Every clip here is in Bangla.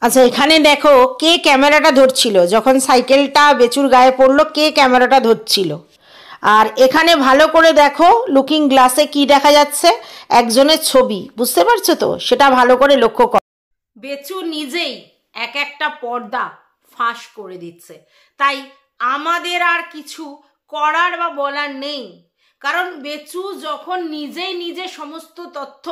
আচ্ছা, এখানে দেখো কে ক্যামেরাটা ধরছিল যখন সাইকেলটা বেচুর গায়ে পড়লো, কে ক্যামেরাটা ধরছিল। আর এখানে ভালো করে দেখো লুকিং গ্লাসে কি দেখা যাচ্ছে, একজনের ছবি, বুঝতে পারছো তো? সেটা ভালো করে লক্ষ্য করো। বেচু নিজেই এক একটা পর্দা ফাঁস করে দিচ্ছে, তাই আমাদের আর কিছু করার বা বলার নেই। কারণ বেচু যখন নিজেই নিজে সমস্ত তথ্য,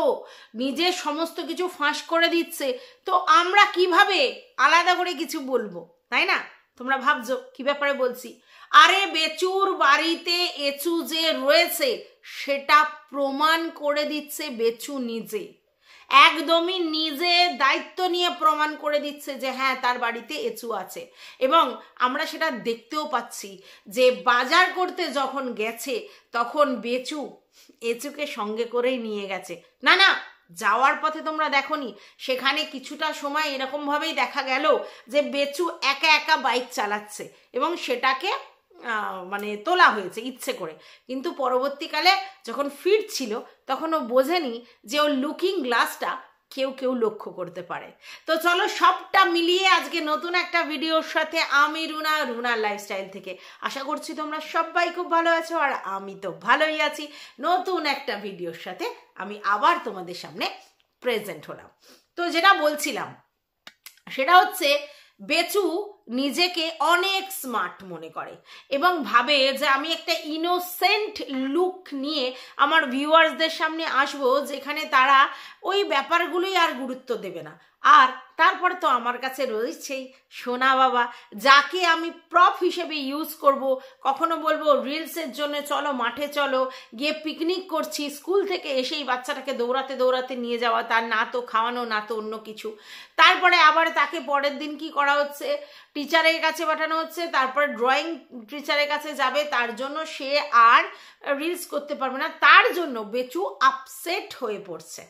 নিজে সমস্ত কিছু ফাঁস করে দিচ্ছে, তো আমরা কিভাবে আলাদা করে কিছু বলবো, তাই না? তোমরা ভাবছো কি ব্যাপারে বলছি? আরে বেচুর বাড়িতে এচু যে রয়েছে সেটা প্রমাণ করে দিচ্ছে বেচু নিজে, একদমই নিজে দায়িত্ব নিয়ে প্রমাণ করে দিচ্ছে যে হ্যাঁ তার বাড়িতে এচু আছে। এবং আমরা সেটা দেখতেও পাচ্ছি যে বাজার করতে যখন গেছে তখন বেচু এচুকে সঙ্গে করেই নিয়ে গেছে। না না, যাওয়ার পথে তোমরা দেখোনি, সেখানে কিছুটা সময় এরকমভাবেই দেখা গেল যে বেচু একা একা বাইক চালাচ্ছে এবং সেটাকে মানে তোলা হয়েছে ইচ্ছে করে। কিন্তু পরবর্তীকালে যখন ফিরছিল তখন ও বোঝেনি যে ওর লুকিং গ্লাসটা কেউ কেউ লক্ষ্য করতে পারে। তো চলো সবটা মিলিয়ে আজকে নতুন একটা ভিডিওর সাথে আমি রুনার লাইফস্টাইল থেকে আশা করছি তোমরা সবাই খুব ভালো আছো, আর আমি তো ভালোই আছি। নতুন একটা ভিডিওর সাথে আমি আবার তোমাদের সামনে প্রেজেন্ট হলাম। তো যেটা বলছিলাম সেটা হচ্ছে বেচু নিজেকে অনেক স্মার্ট মনে করে এবং ভাবে যে আমি একটা ইনোসেন্ট লুক নিয়ে আমার ভিউয়ার্সদের সামনে আসবো, যেখানে তারা ওই ব্যাপারগুলোই আর গুরুত্ব দেবে না। আর তারপর তো আমার কাছে রয়েছেই সোনা বাবা, যাকে আমি প্রপ হিসেবে ইউজ করব। কখনো বলবো রিলসের জন্য চলো মাঠে চলো, গিয়ে পিকনিক করছি, স্কুল থেকে এসেই বাচ্চাটাকে দৌড়াতে দৌড়াতে নিয়ে যাওয়া, তার না তো খাওয়ানো না তো অন্য কিছু। তারপরে আবার তাকে পরের দিন কি করা হচ্ছে, টিচারের কাছে পাঠানো হচ্ছে, তারপরে ড্রয়িং টিচারের কাছে যাবে, তার জন্য সে আর রিলস করতে পারবে না। তার জন্য বেচু আপসেট হয়ে পড়ছে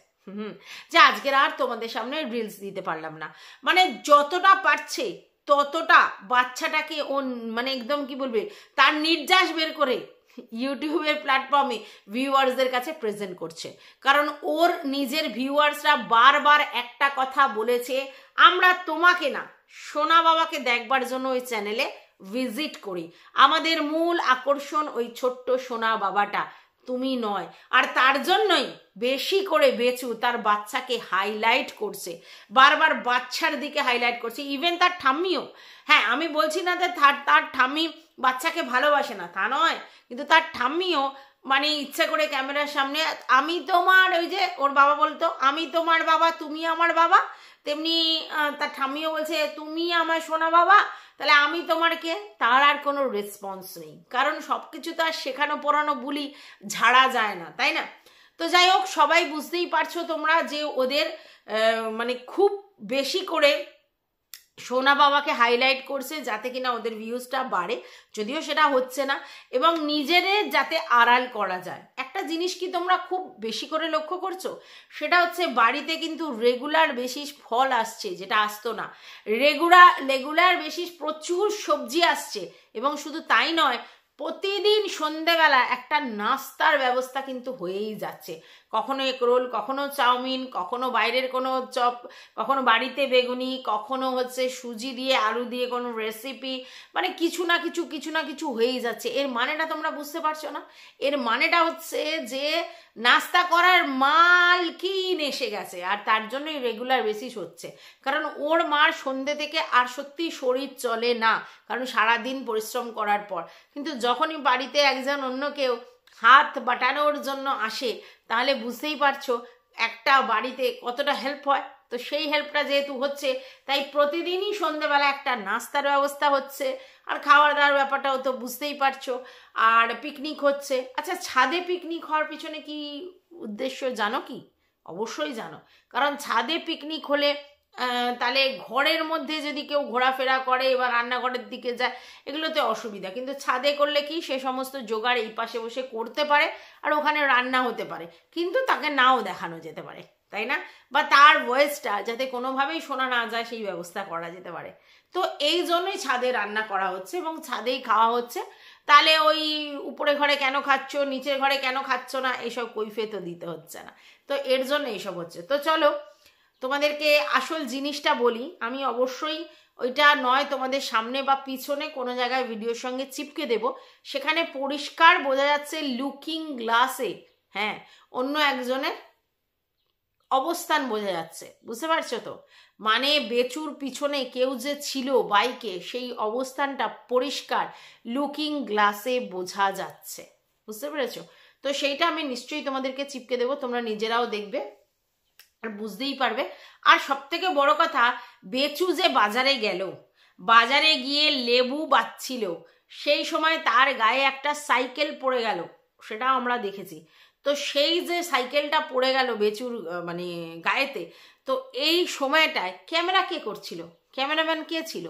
যে আজকের আর তোমাদের সামনে রিলস দিতে পারলাম না। মানে যতটা পারছে ততটা বাচ্চাটাকে ও মানে একদম কি বলবে, তার নির্যাস বের করে ইউটিউবের প্ল্যাটফর্মে ভিউয়ার্সদের কাছে প্রেজেন্ট করছে। কারণ ওর নিজের ভিউয়ার্সরা বারবার একটা কথা বলেছে, আমরা তোমাকে না সোনা বাবাকে দেখবার জন্য ওই চ্যানেলে ভিজিট করি, আমাদের মূল আকর্ষণ ওই ছোট্ট সোনা বাবাটা, তুমি নয়। আর তার জন্যই বেশি করে বেচু তার বাচ্চাকে হাইলাইট করছে, বারবার বাচ্চার দিকে হাইলাইট করছে, ইভেন তার ঠাম্মিও। হ্যাঁ, আমি বলছি না যে তার ঠাম্মি বাচ্চাকে ভালোবাসে না, তা নয়, কিন্তু তার ঠাম্মিও মানে ইচ্ছা করে ক্যামেরার সামনে আমি তোমার, ওই যে ওর বাবা বলতো আমি তোমার বাবা তুমি আমার বাবা, তেমনি তার ঠাম্মিও বলছে তুমি আমার সোনা বাবা, তাহলে আমি তোমার কে? তার আর কোনো রেসপন্স নেই, কারণ সব কিছু তো আর শেখানো পড়ানো বুলি ঝাড়া যায় না, তাই না? তো যাই হোক, সবাই বুঝতেই পারছো তোমরা যে ওদের মানে খুব বেশি করে সোনা বাবাকে হাইলাইট করছে যাতে কিনা ওদের ভিউজটা বাড়ে, যদিও সেটা হচ্ছে না, এবং নিজেদের যাতে আড়াল করা যায়। একটা জিনিস কি তোমরা খুব বেশি করে লক্ষ্য করছো, সেটা হচ্ছে বাড়িতে কিন্তু রেগুলার বেসিস ফল আসছে, যেটা আসতো না। রেগুলার বেসিস প্রচুর সবজি আসছে, এবং শুধু তাই নয়, প্রতিদিন সন্ধ্যেবেলা একটা নাস্তার ব্যবস্থা কিন্তু হয়েই যাচ্ছে। কখনো এগরোল, কখনো চাউমিন, কখনো বাইরের কোনো চপ, কখনো বাড়িতে বেগুনি, কখনো হচ্ছে সুজি দিয়ে আলু দিয়ে কোনো রেসিপি, মানে কিছু না কিছু হয়েই যাচ্ছে। এর মানেটা তোমরা বুঝতে পারছো না? এর মানেটা হচ্ছে যে নাস্তা করার মালকিন এসে গেছে, আর তার জন্যই রেগুলার বেসিস হচ্ছে। কারণ ওর মার সন্ধ্যে থেকে আর সত্যি শরীর চলে না, কারণ সারাদিন পরিশ্রম করার পর। কিন্তু যখনই বাড়িতে একজন অন্য কেউ হাত বাটানোর জন্য আসে, তাহলে বুঝতেই পারছো একটা বাড়িতে কতটা হেল্প হয়। তো সেই হেল্পটা যেহেতু হচ্ছে, তাই প্রতিদিনই সন্ধ্যেবেলা একটা নাস্তার ব্যবস্থা হচ্ছে, আর খাওয়ার দাওয়ার ব্যাপারটাও তো বুঝতেই পারছো। আর পিকনিক হচ্ছে। আচ্ছা, ছাদে পিকনিক হওয়ার পিছনে কি উদ্দেশ্য জানো কি? অবশ্যই জানো, কারণ ছাদে পিকনিক হলে তাহলে ঘরের মধ্যে যদি কেউ ঘোরাফেরা করে বা রান্নাঘরের দিকে যায়, এগুলোতে অসুবিধা। কিন্তু ছাদে করলে কি সে সমস্ত জোগাড় এই পাশে বসে করতে পারে, আর ওখানে রান্না হতে পারে, কিন্তু তাকে নাও দেখানো যেতে পারে, তাই না? বা তার ভয়েসটা যাতে কোনোভাবেই শোনা না যায় সেই ব্যবস্থা করা যেতে পারে। তো এই জন্যই ছাদে রান্না করা হচ্ছে এবং ছাদেই খাওয়া হচ্ছে। তাহলে ওই উপরে ঘরে কেন খাচ্ছ, নিচের ঘরে কেন খাচ্ছ না, এসব কৈফিয়তও দিতে হচ্ছে না। তো এর জন্য এইসব হচ্ছে। তো চলো, তোমাদেরকে আসল জিনিসটা বলি, আমি অবশ্যই ওইটা নয় তোমাদের সামনে বা পিছনে কোনো জায়গায় ভিডিওর সঙ্গে চিপকে দেব, সেখানে পরিষ্কার বোঝা যাচ্ছে লুকিং গ্লাসে হ্যাঁ অন্য একজনের অবস্থান বোঝা যাচ্ছে, বুঝতে পারছো তো? মানে বেচুর পিছনে কেউ যে ছিল বাইকে, সেই অবস্থানটা পরিষ্কার লুকিং গ্লাসে বোঝা যাচ্ছে, বুঝতে পেরেছো? তো সেইটা আমি নিশ্চয়ই তোমাদেরকে চিপকে দেবো, তোমরা নিজেরাও দেখবে আর বুঝতেই পারবে। আর সব থেকে বড় কথা, বেচু যে বাজারে গেল, বাজারে গিয়ে লেবু বাচ্ছিল, সেই সময় তার গায়ে একটা সাইকেল পড়ে গেল, সেটা আমরা দেখেছি। তো সেই যে সাইকেলটা পড়ে গেল বেচুর মানে গায়েতে, তো এই সময়টায় ক্যামেরা কে করছিল? ক্যামেরাম্যান কে ছিল?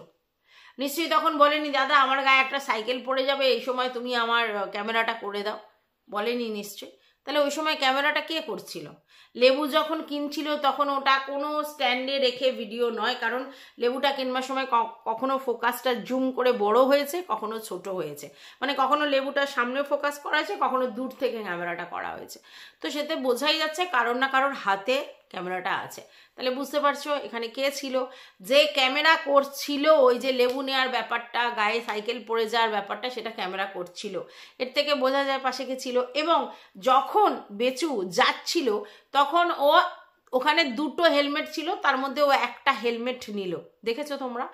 নিশ্চয়ই তখন বলেনি দাদা আমার গায়ে একটা সাইকেল পড়ে যাবে, এই সময় তুমি আমার ক্যামেরাটা করে দাও, বলেনি নিশ্চয়ই। তাহলে ওই সময় ক্যামেরাটা কে করছিল? লেবু যখন কিনছিল তখন ওটা কোনো স্ট্যান্ডে রেখে ভিডিও নয়, কারণ লেবুটা কিনবার সময় কখনো ফোকাসটা জুম করে বড় হয়েছে, কখনো ছোট হয়েছে, মানে কখনো লেবুটা সামনে ফোকাস করা হয়েছে, কখনো দূর থেকে ক্যামেরাটা করা হয়েছে। তো সেতে বোঝাই যাচ্ছে কারোর না কারোর হাতে ক্যামেরাটা আছে। তাহলে বুঝতে পারছো এখানে কে ছিল? যে ক্যামেরা করছিল ওই যে লেবু নেওয়ার ব্যাপারটা, গায়ে সাইকেল পড়ে যাওয়ার ব্যাপারটা, সেটা ক্যামেরা করছিল। এর থেকে বোঝা যায় পাশে কে ছিল। এবং যখন বেচু যাচ্ছিল তখন ও ওখানে দুটো হেলমেট ছিল, তার মধ্যে ও একটা হেলমেট নিল, দেখেছো তোমরা?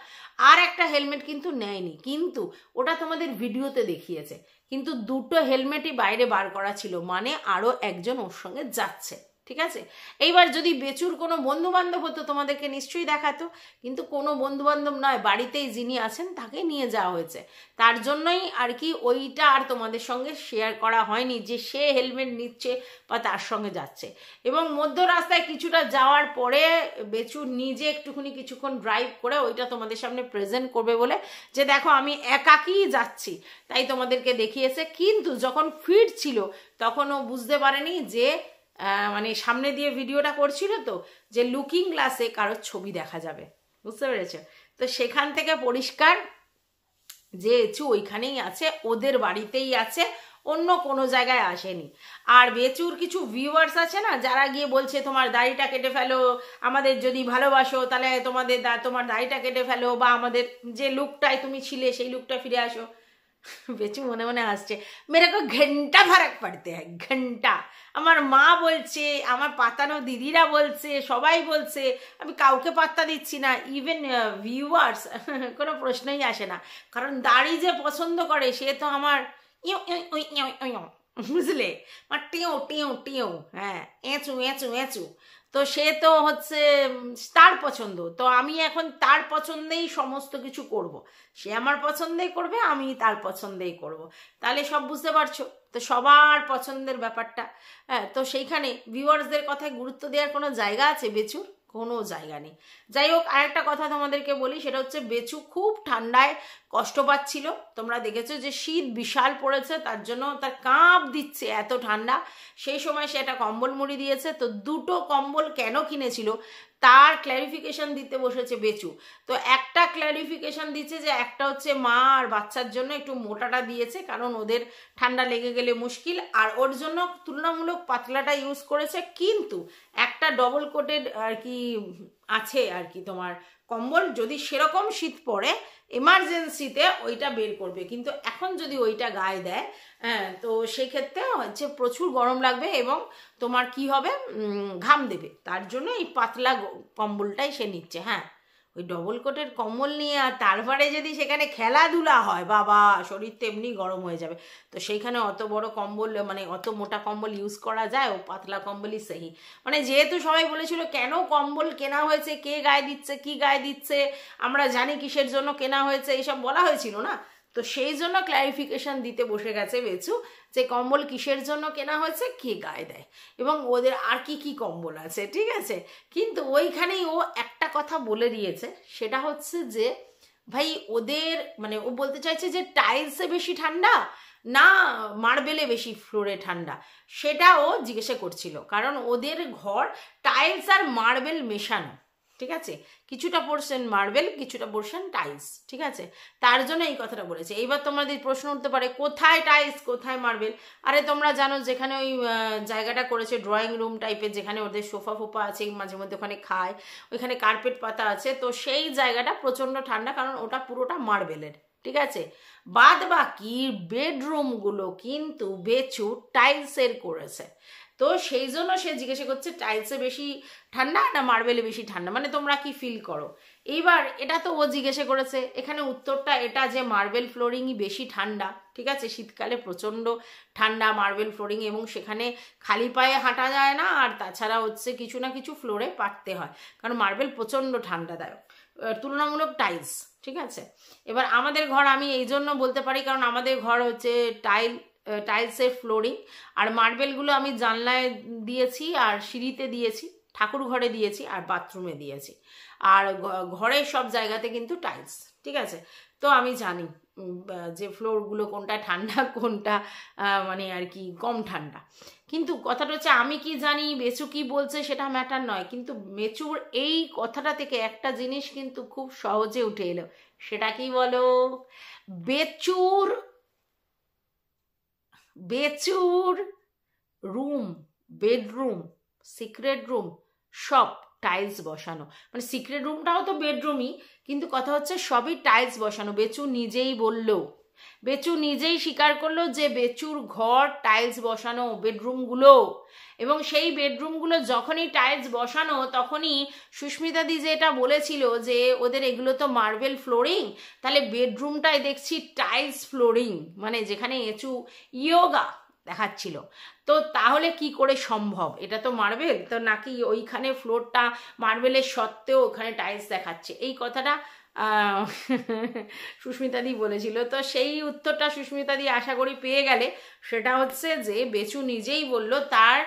আর একটা হেলমেট কিন্তু নেয়নি, কিন্তু ওটা তোমাদের ভিডিওতে দেখিয়েছে, কিন্তু দুটো হেলমেটই বাইরে বার করা ছিল, মানে আরও একজন ওর সঙ্গে যাচ্ছে, ঠিক আছে? এইবার যদি বেচুর কোনো বন্ধু বান্ধব হতো তোমাদেরকে নিশ্চয়ই দেখাতো, কিন্তু কোনো বন্ধু বান্ধব নয়, বাড়িতেই যিনি আছেন তাকে নিয়ে যাওয়া হয়েছে। তার জন্যই আর কি ওইটা আর তোমাদের সঙ্গে শেয়ার করা হয়নি যে সে হেলমেট নিচ্ছে বা তার সঙ্গে যাচ্ছে। এবং মধ্য রাস্তায় কিছুটা যাওয়ার পরে বেচু নিজে একটুখানি কিছুক্ষণ ড্রাইভ করে ওইটা তোমাদের সামনে প্রেজেন্ট করবে বলে, যে দেখো আমি একাকই যাচ্ছি, তাই তোমাদেরকে দেখিয়েছে। কিন্তু যখন ফিরছিল তখন ও বুঝতে পারেনি যে মানে সামনে দিয়ে ভিডিওটা করছিল তো, যে লুকিং গ্লাসে কারোর ছবি দেখা যাবে, বুঝতে পেরেছো? তো সেখান থেকে পরিষ্কার যে বেচু ওইখানেই আছে, ওদের বাড়িতেই আছে, অন্য কোনো জায়গায় আসেনি। আর বেচুর কিছু ভিউয়ার্স আছে না, যারা গিয়ে বলছে তোমার দাড়িটা কেটে ফেলো, আমাদের যদি ভালোবাসো তাহলে তোমার দাড়িটা কেটে ফেলো, বা আমাদের যে লুকটায় তুমি ছিলে সেই লুকটা ফিরে আসো। বেচু মনে মনে আসছে, মেরে কো ঘন্টা ফারাক পড়তে হয়, ঘন্টা। আমার মা বলছে, আমার পাতানো দিদিরা বলছে, সবাই বলছে, আমি কাউকে পাত্তা দিচ্ছি না, ইভেন ভিউয়ার্স কোনো প্রশ্নই আসে না। কারণ দাড়ি যে পছন্দ করে সে তো আমার বুঝলে, আমার টিও টিও টিও, হ্যাঁ এঁচু এঁচু এঁচু। তো সে তো হচ্ছে তার পছন্দ, তো আমি এখন তার পছন্দেই সমস্ত কিছু করব। সে আমার পছন্দেই করবে, আমি তার পছন্দেই করব। তাহলে সব বুঝতে পারছো তো, সবার পছন্দের ব্যাপারটা। হ্যাঁ, তো সেইখানে ভিউয়ার্সদের কথায় গুরুত্ব দেওয়ার কোনো জায়গা আছে বেচুর? কোনো জায়গা নেই। যাই হোক, আরেকটা কথা তোমাদেরকে বলি, সেটা হচ্ছে বেচু খুব ঠান্ডায় কষ্ট পাচ্ছিল। তোমরা দেখেছো যে শীত বিশাল পড়েছে, তার জন্য তার কাঁপ দিচ্ছে, এত ঠান্ডা। সেই সময় সে একটা কম্বল মুড়ি দিয়েছে। তো দুটো কম্বল কেন কিনেছিল তার ক্ল্যারিফিকেশন দিতে বসেছে বেচু। তো একটা ক্ল্যারিফিকেশন দিচ্ছে যে একটা হচ্ছে মা আর বাচ্চার জন্য একটু মোটাটা দিয়েছে, কারণ ওদের ঠান্ডা লেগে গেলে মুশকিল, আর ওর জন্য তুলনামূলক পাতলাটা ইউজ করেছে। কিন্তু একটা ডবল কোটেড আর কি আছে আর কি তোমার কম্বল, যদি সেরকম শীত পড়ে এমার্জেন্সিতে ওইটা বের করবে, কিন্তু এখন যদি ওইটা গায়ে দেয় হ্যাঁ, তো সেক্ষেত্রে হচ্ছে প্রচুর গরম লাগবে এবং তোমার কি হবে, ঘাম দেবে। তার জন্য এই পাতলা কম্বলটাই সে নিচ্ছে। হ্যাঁ, ওই ডবল কোটের কম্বল নিয়ে আর তারপরে যদি সেখানে খেলাধুলা হয়, বাবা শরীর তো এমনি গরম হয়ে যাবে। তো সেইখানে অত বড় কম্বল মানে অত মোটা কম্বল ইউজ করা যায়? ও পাতলা কম্বলই সেহি। মানে যেহেতু সবাই বলেছিল কেন কম্বল কেনা হয়েছে, কে গায়ে দিচ্ছে, কি গায়ে দিচ্ছে, আমরা জানি কিসের জন্য কেনা হয়েছে, এইসব বলা হয়েছিল না। তো সেই জন্য ক্ল্যারিফিকেশন দিতে বসে গেছে বেচু, যে কম্বল কিসের জন্য কেনা হয়েছে, কে গায়ে দেয়, এবং ওদের আর কি কি কম্বল আছে, ঠিক আছে। কিন্তু ওইখানেই ও একটা কথা বলে দিয়েছে, সেটা হচ্ছে যে ভাই ওদের মানে ও বলতে চাইছে যে টাইলসে বেশি ঠান্ডা না মার্বেলে বেশি ফ্লোরে ঠান্ডা, সেটা ও জিজ্ঞাসা করছিল। কারণ ওদের ঘর টাইলস আর মার্বেল মেশানো, ঠিক আছে, কিছুটা পোর্শন মার্বেল, কিছুটা পোর্শন টাইলস, ঠিক আছে, তার জন্য এই কথাটা বলেছে। এইবার তোমাদের প্রশ্ন উঠতে পারে কোথায় টাইলস কোথায় মার্বেল। আরে তোমরা জানো যেখানে ওই জায়গাটা করেছে ড্রয়িং রুম টাইপের, যেখানে ওদের সোফা ফোফা আছে, মাঝে মধ্যে ওখানে খায়, ওইখানে কার্পেট পাতা আছে, তো সেই জায়গাটা প্রচণ্ড ঠান্ডা, কারণ ওটা পুরোটা মার্বেলের, ঠিক আছে। বাদ বাকি বেডরুমগুলো কিন্তু বেচু টাইলসের করেছে, তো সেই জন্য সে জিজ্ঞাসা করছে টাইলসে বেশি ঠান্ডা না মার্বেলে বেশি ঠান্ডা, মানে তোমরা কি ফিল করো। এইবার এটা তো ও জিজ্ঞাসা করেছে, এখানে উত্তরটা এটা যে মার্বেল ফ্লোরিংই বেশি ঠান্ডা, ঠিক আছে, শীতকালে প্রচণ্ড ঠান্ডা মার্বেল ফ্লোরিং, এবং সেখানে খালি পায়ে হাঁটা যায় না, আর তাছাড়া হচ্ছে কিছু না কিছু ফ্লোরে পাততে হয়, কারণ মার্বেল প্রচণ্ড ঠান্ডাদায়ক তুলনামূলক টাইলস, ঠিক আছে। এবার আমাদের ঘর আমি এই জন্য বলতে পারি কারণ আমাদের ঘর হচ্ছে টাইলসের ফ্লোরিং, আর মার্বেলগুলো আমি জানলায় দিয়েছি, আর সিঁড়িতে দিয়েছি, ঠাকুর ঘরে দিয়েছি, আর বাথরুমে দিয়েছি, আর ঘরের সব জায়গাতে কিন্তু টাইলস, ঠিক আছে। তো আমি জানি যে ফ্লোরগুলো কোনটা ঠান্ডা কোনটা মানে আর কি কম ঠান্ডা, কিন্তু কথাটা হচ্ছে আমি কি জানি বেচু কি বলছে সেটা ম্যাটার নয়, কিন্তু মেচুর এই কথাটা থেকে একটা জিনিস কিন্তু খুব সহজে উঠে এলো, সেটা কি বলো, বেচুর রুম, বেডরুম, সিক্রেট রুম সব টাইলস বসানো, মানে সিক্রেট রুমটাও তো বেডরুমই, কিন্তু কথা হচ্ছে সবই টাইলস বসানো। বেচু নিজেই বলল, বেচু নিজেই স্বীকার করলো যে বেচুর ঘর টাইলস বসানো বেডরুমগুলো, এবং সেই বেডরুমগুলো যখনই টাইলস বসানো তখনই সুস্মিতাদি যে এটা বলেছিল যে ওদের এগুলো তো মার্বেল ফ্লোরিং, তাহলে বেডরুমটায় দেখছি টাইলস ফ্লোরিং, মানে যেখানে এচু ইয়োগা দেখাচ্ছিল, তো তাহলে কি করে সম্ভব, এটা তো মার্বেল, তো নাকি ওইখানে ফ্লোরটা মার্বেলের সত্ত্বেও ওখানে টাইলস দেখাচ্ছে, এই কথাটা সুস্মিতাদি বলেছিল। তো সেই উত্তরটা সুস্মিতাদি আশা করি পেয়ে গেলে, সেটা হচ্ছে যে বেচু নিজেই বলল তার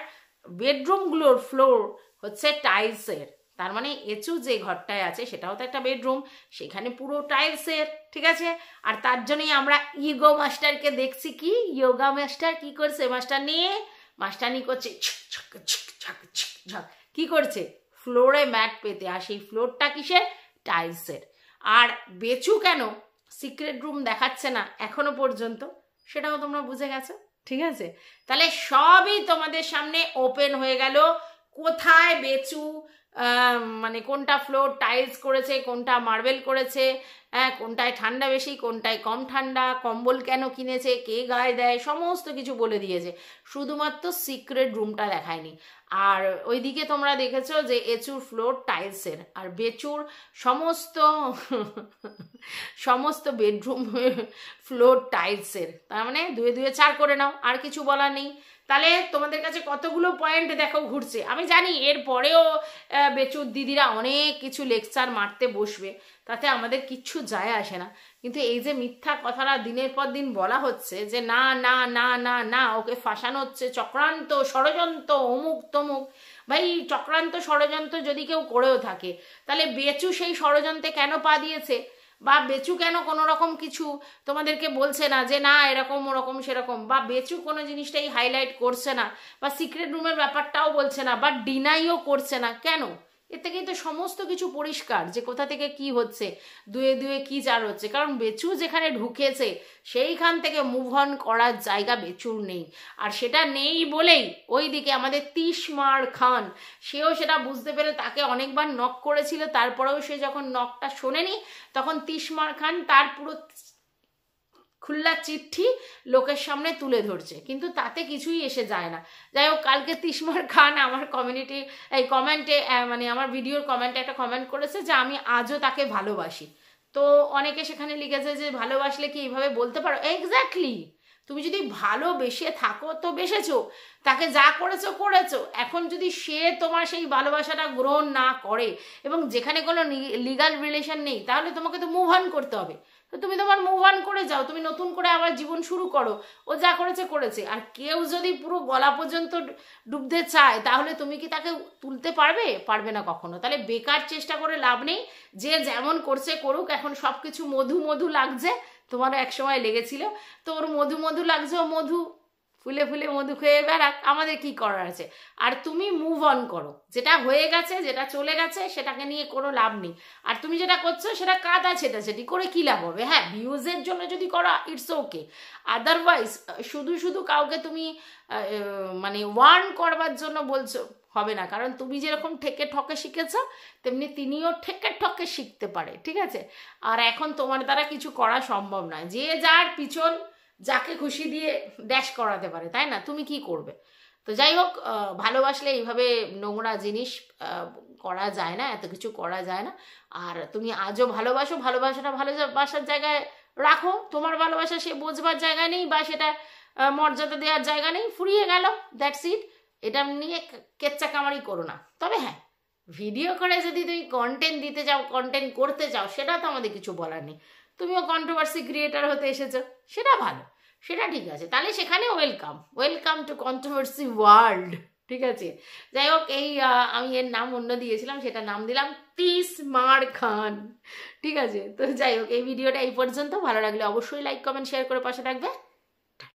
বেডরুমগুলোর ফ্লোর হচ্ছে টাইলসের, তার মানে এচু যে ঘরটায় আছে সেটাও তো একটা বেডরুম, সেখানে পুরো টাইলসের, ঠিক আছে। আর তার জন্যই আমরা ইগো মাস্টারকে দেখছি, কি যোগা মাস্টার কি করছে, মাস্টারনি করছে কি করছে, ফ্লোরে ম্যাট পেতে, আর সেই ফ্লোরটা কিসের, টাইলসের। আর বেচু কেন সিক্রেট রুম দেখাচ্ছে না এখনো পর্যন্ত, সেটাও তোমরা বুঝে গেছো, ঠিক আছে। তাহলে সবই তোমাদের সামনে ওপেন হয়ে গেল, কোথায় বেচু মানে কোনটা ফ্লোর টাইলস করেছে, কোনটা মার্বেল করেছে, কোনটায় ঠান্ডা বেশি কোনটায় কম ঠান্ডা, কম্বল কেন কিনেছে, কে গায়ে দেয়, সমস্ত কিছু বলে দিয়েছে, শুধুমাত্র সিক্রেট রুমটা দেখায়নি। আর ওইদিকে তোমরা দেখেছো যে এচুর ফ্লোর টাইলসের, আর বেচুর সমস্ত বেডরুম ফ্লোর টাইলসের, তার মানে 2 2 4 করে নাও, আর কিছু বলার নেই। তাহলে তোমাদের কাছে কতগুলো পয়েন্ট দেখো ঘুরছে, আমি জানি এর পরেও বেচুর দিদিরা অনেক কিছু লেকচার মারতে বসবে, তাতে আমাদের কিচ্ছু যায় আসে না, কিন্তু এই যে মিথ্যা কথাটা দিনের পর দিন বলা হচ্ছে যে না না না না না ওকে ফাঁসানো হচ্ছে, চক্রান্ত ষড়যন্ত্র অমুক তমুক, ভাই চক্রান্ত ষড়যন্ত্র যদি কেউ করেও থাকে তাহলে বেচু সেই ষড়যন্ত্রে কেন পা দিয়েছে, বা বেচু কেন কোনো রকম কিছু তোমাদেরকে বলছে না যে না এরকম ওরকম সেরকম, বা বেচু কোনো জিনিসটাই হাইলাইট করছে না, বা সিক্রেট রুমের ব্যাপারটাও বলছে না, বা ডিনাইও করছে না, কেন, এর থেকেই তো সমস্ত কিছু পরিষ্কার যে কোথা থেকে কি হচ্ছে, 2 2 কি 4 হচ্ছে, কারণ বেচু যেখানে ঢুকেছে সেইখান থেকে মুভ অন করার জায়গা বেচুর নেই, আর সেটা নেই বলেই ওইদিকে আমাদের তিশমার খান সেও সেটা বুঝতে পেরে তাকে অনেকবার নক করেছিল, তারপরেও সে যখন নকটা শোনেনি তখন তিশমার খান তার পুরো খুল্লা চিঠি লোকের সামনে তুলে ধরছে, কিন্তু তাতে কিছুই এসে যায় না। যাই হোক, কালকে তিশমার খান আমার কমেন্টে মানে আমার ভিডিওর কমেন্টে একটা কমেন্ট করেছে যে আমি আজও তাকে ভালোবাসি, তো অনেকে সেখানে লিখেছে যে ভালোবাসলে কি এইভাবে বলতে পারো, এক্স্যাক্টলি, তুমি যদি ভালোবেসে থাকো তো বেসেছো, তাকে যা করেছো করেছো, এখন যদি সে তোমার সেই ভালোবাসাটা গ্রহণ না করে এবং যেখানে কোনো লিগাল রিলেশন নেই, তাহলে তোমাকে তো মুভ অন করতে হবে, তো তুমি তোমার মুভ অন করে যাও, তুমি নতুন করে আবার জীবন শুরু করো, ও যা করেছে করেছে। আর কেউ যদি পুরো গলা পর্যন্ত ডুবতে চায় তাহলে তুমি কি তাকে তুলতে পারবে না কখনো, তাহলে বেকার চেষ্টা করে লাভ নেই, যে যেমন করছে করুক, এখন সব কিছু মধু মধু লাগছে, তোমারও এক সময় লেগেছিল, তো ওর মধু মধু লাগছে, ও মধু ফুলে ফুলে মধু খেয়ে বেড়াক, আমাদের কি করার আছে। আর তুমি মুভ অন করো, যেটা হয়ে গেছে, যেটা চলে গেছে সেটাকে নিয়ে কোনো লাভ নেই। আর তুমি যেটা করছো সেটা কাদা ছেটাছেটি করে কি লাভ হবে? হ্যাঁ, ভিউজের জন্য যদি করো ইটস ওকে, আদারওয়াইজ শুধু শুধু কাউকে তুমি মানে ওয়ার্ন করবার জন্য বলছো হবে না। কারণ তুমি যেরকম ঠেকে ঠকে শিখেছো তেমনি তিনিও ঠেকে ঠকে শিখতে পারে, ঠিক আছে? আর এখন তোমার দ্বারা কিছু করা সম্ভব নয়, যে যার পিছন যাকে খুশি দিয়ে ড্যাশ করাতে পারে, তাই না? তুমি কি করবে? তো যাই হোক, ভালোবাসলে এইভাবে নোংরা জিনিস করা যায় না, এত কিছু করা যায় না। আর তুমি আজও ভালোবাসো, ভালোবাসাটা ভালোবাসার জায়গায় রাখো, তোমার ভালোবাসা সে বোঝবার জায়গা নেই বা সেটা মর্যাদা দেওয়ার জায়গা নেই, ফুরিয়ে গেল, দ্যাটস ইট। এটা নিয়ে কেচ্চা কামারি করো না। তবে হ্যাঁ, ভিডিও করে যদি তুমি কন্টেন্ট দিতে চাও, কন্টেন্ট করতে চাও, সেটা তো আমাদের কিছু বলার নেই। তুমিও কন্ট্রোভার্সি ক্রিয়েটার হতে এসেছো, সেটা ভালো, সেটা ঠিক আছে, তাহলে সেখানে welcome, welcome to controversy world, ঠিক আছে? যাই হোক, এই আমি এর নাম অন্য দিয়েছিলাম, সেটা নাম দিলাম তিস মার খান, ঠিক আছে? তো যাই হোক, এই ভিডিওটা এই পর্যন্ত। ভালো লাগলে অবশ্যই লাইক কমেন্ট শেয়ার করে পাশে থাকবে।